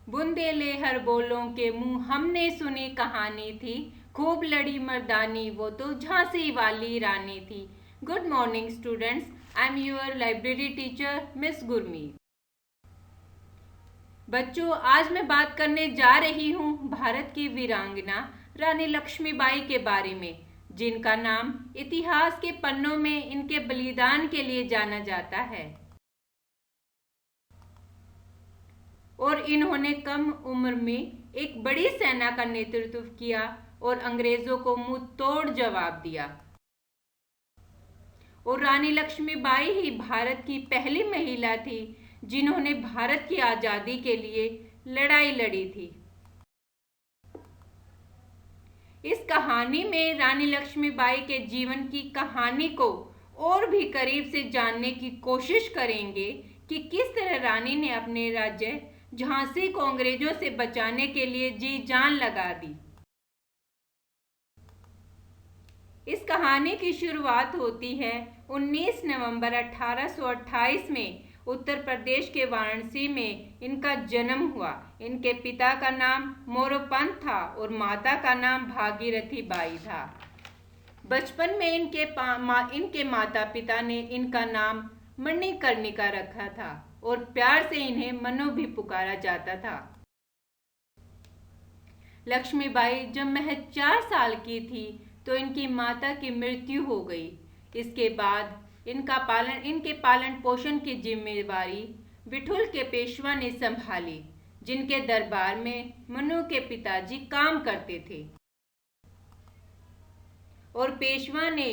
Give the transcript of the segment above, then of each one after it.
बुंदेले हर बोलों के मुंह हमने सुनी कहानी थी, खूब लड़ी मर्दानी वो तो झांसी वाली रानी थी। Good morning students, I am your library teacher miss Gurmeet. बच्चों, आज मैं बात करने जा रही हूँ भारत की वीरांगना रानी लक्ष्मीबाई के बारे में, जिनका नाम इतिहास के पन्नों में इनके बलिदान के लिए जाना जाता है। और इन्होंने कम उम्र में एक बड़ी सेना का नेतृत्व किया और अंग्रेजों को मुंह तोड़ जवाब दिया। और रानी लक्ष्मीबाई ही भारत की पहली महिला थी जिन्होंने भारत की आजादी के लिए लड़ाई लड़ी थी। इस कहानी में रानी लक्ष्मीबाई के जीवन की कहानी को और भी करीब से जानने की कोशिश करेंगे कि किस तरह रानी ने अपने राज्य झांसी को अंग्रेजों से बचाने के लिए जी जान लगा दी। इस कहानी की शुरुआत होती है 19 नवंबर 1828 में। उत्तर प्रदेश के वाराणसी में इनका जन्म हुआ। इनके पिता का नाम मोरोपंत था और माता का नाम भागीरथी बाई था। बचपन में इनके माता पिता ने इनका नाम मणिकर्णिका रखा था और प्यार से इन्हें मनु भी पुकारा जाता था। लक्ष्मीबाई जब महज 4 साल की थी तो इनकी माता की मृत्यु हो गई। इसके बाद इनके पालन पोषण की जिम्मेदारी विठुल के पेशवा ने संभाली, जिनके दरबार में मनु के पिताजी काम करते थे। और पेशवा ने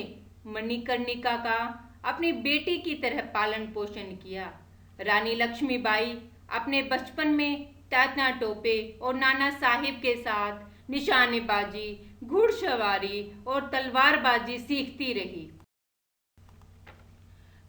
मणिकर्णिका का अपनी बेटी की तरह पालन पोषण किया। रानी लक्ष्मीबाई अपने बचपन में तात्या टोपे और नाना साहिब के साथ निशानेबाजी, घुड़सवारी और तलवारबाजी सीखती रही।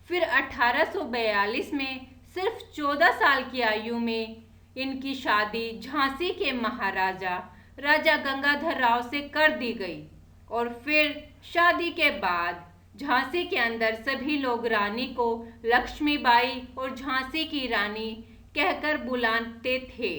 फिर 1842 में सिर्फ 14 साल की आयु में इनकी शादी झांसी के महाराजा राजा गंगाधर राव से कर दी गई। और फिर शादी के बाद झांसी के अंदर सभी लोग रानी को लक्ष्मीबाई और झांसी की रानी कहकर बुलाते थे।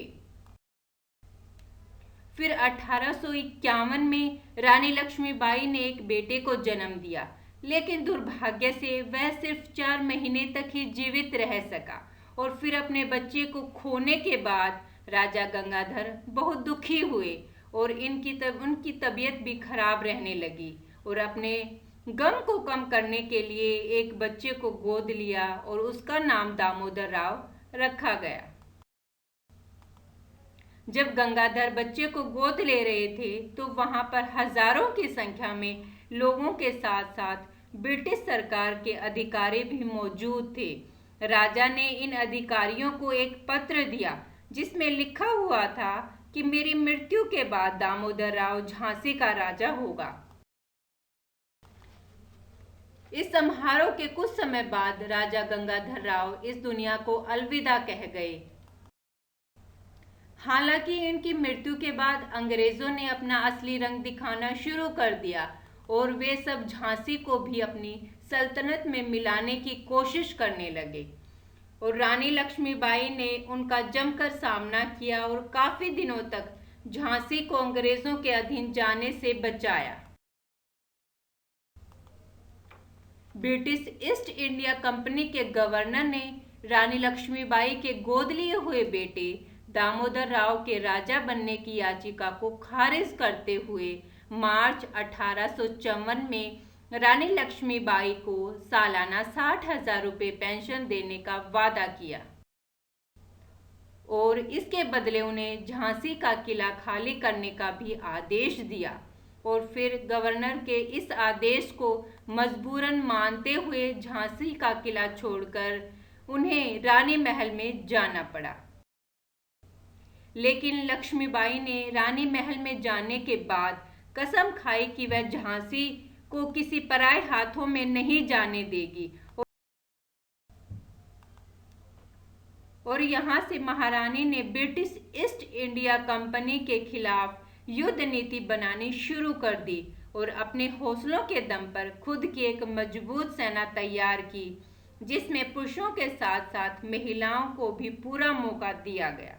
फिर 1851 में रानी लक्ष्मीबाई ने एक बेटे को जन्म दिया, लेकिन दुर्भाग्य से वह सिर्फ 4 महीने तक ही जीवित रह सका। और फिर अपने बच्चे को खोने के बाद राजा गंगाधर बहुत दुखी हुए और उनकी तबीयत भी खराब रहने लगी। और अपने गम को कम करने के लिए एक बच्चे को गोद लिया और उसका नाम दामोदर राव रखा गया। जब गंगाधर बच्चे को गोद ले रहे थे तो वहां पर हजारों की संख्या में लोगों के साथ साथ ब्रिटिश सरकार के अधिकारी भी मौजूद थे। राजा ने इन अधिकारियों को एक पत्र दिया जिसमें लिखा हुआ था कि मेरी मृत्यु के बाद दामोदर राव झांसी का राजा होगा। इस समारोह के कुछ समय बाद राजा गंगाधर राव इस दुनिया को अलविदा कह गए। हालांकि इनकी मृत्यु के बाद अंग्रेजों ने अपना असली रंग दिखाना शुरू कर दिया और वे सब झांसी को भी अपनी सल्तनत में मिलाने की कोशिश करने लगे। और रानी लक्ष्मीबाई ने उनका जमकर सामना किया और काफी दिनों तक झांसी को अंग्रेजों के अधीन जाने से बचाया। ब्रिटिश ईस्ट इंडिया कंपनी के गवर्नर ने रानी लक्ष्मीबाई के गोद लिए हुए बेटे दामोदर राव के राजा बनने की याचिका को खारिज करते हुए मार्च 1854 में रानी लक्ष्मीबाई को सालाना 60,000 रुपये पेंशन देने का वादा किया और इसके बदले उन्हें झांसी का किला खाली करने का भी आदेश दिया। और फिर गवर्नर के इस आदेश को मजबूरन मानते हुए झांसी का किला छोड़कर उन्हें रानी महल में जाना पड़ा। लेकिन लक्ष्मीबाई ने रानी महल में जाने के बाद कसम खाई कि वह झांसी को किसी पराये हाथों में नहीं जाने देगी। और यहाँ से महारानी ने ब्रिटिश ईस्ट इंडिया कंपनी के खिलाफ युद्ध नीति बनानी शुरू कर दी और अपने हौसलों के दम पर खुद की एक मजबूत सेना तैयार की, जिसमें पुरुषों के साथ साथ महिलाओं को भी पूरा मौका दिया गया।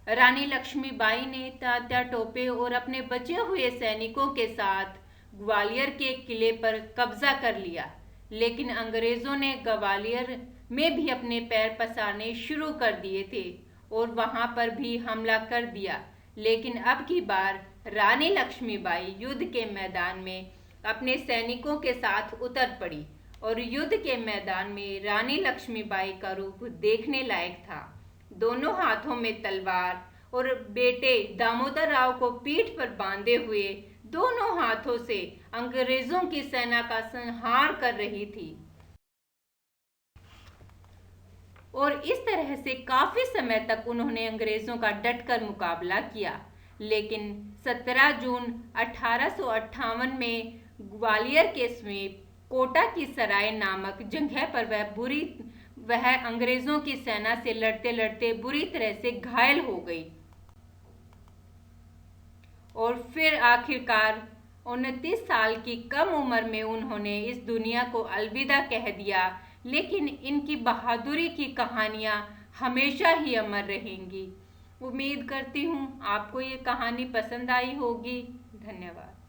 रानी लक्ष्मीबाई ने तात्या टोपे और अपने बचे हुए सैनिकों के साथ ग्वालियर के किले पर कब्जा कर लिया, लेकिन अंग्रेजों ने ग्वालियर में भी अपने पैर पसारने शुरू कर दिए थे और वहां पर भी हमला कर दिया। लेकिन अब की बार रानी लक्ष्मीबाई युद्ध के मैदान में अपने सैनिकों के साथ उतर पड़ी और युद्ध के मैदान में रानी लक्ष्मीबाई का रूप देखने लायक था। दोनों हाथों में तलवार और बेटे दामोदर राव को पीठ पर बांधे हुए दोनों हाथों से अंग्रेजों की सेना का संहार कर रही थी और इस तरह से काफी समय तक उन्होंने अंग्रेजों का डटकर मुकाबला किया। लेकिन 17 जून 1858 में ग्वालियर के समीप कोटा की सराय नामक जगह पर वह अंग्रेजों की सेना से लड़ते लड़ते बुरी तरह से घायल हो गई और फिर आखिरकार 29 साल की कम उम्र में उन्होंने इस दुनिया को अलविदा कह दिया। लेकिन इनकी बहादुरी की कहानियां हमेशा ही अमर रहेंगी। उम्मीद करती हूँ आपको ये कहानी पसंद आई होगी। धन्यवाद।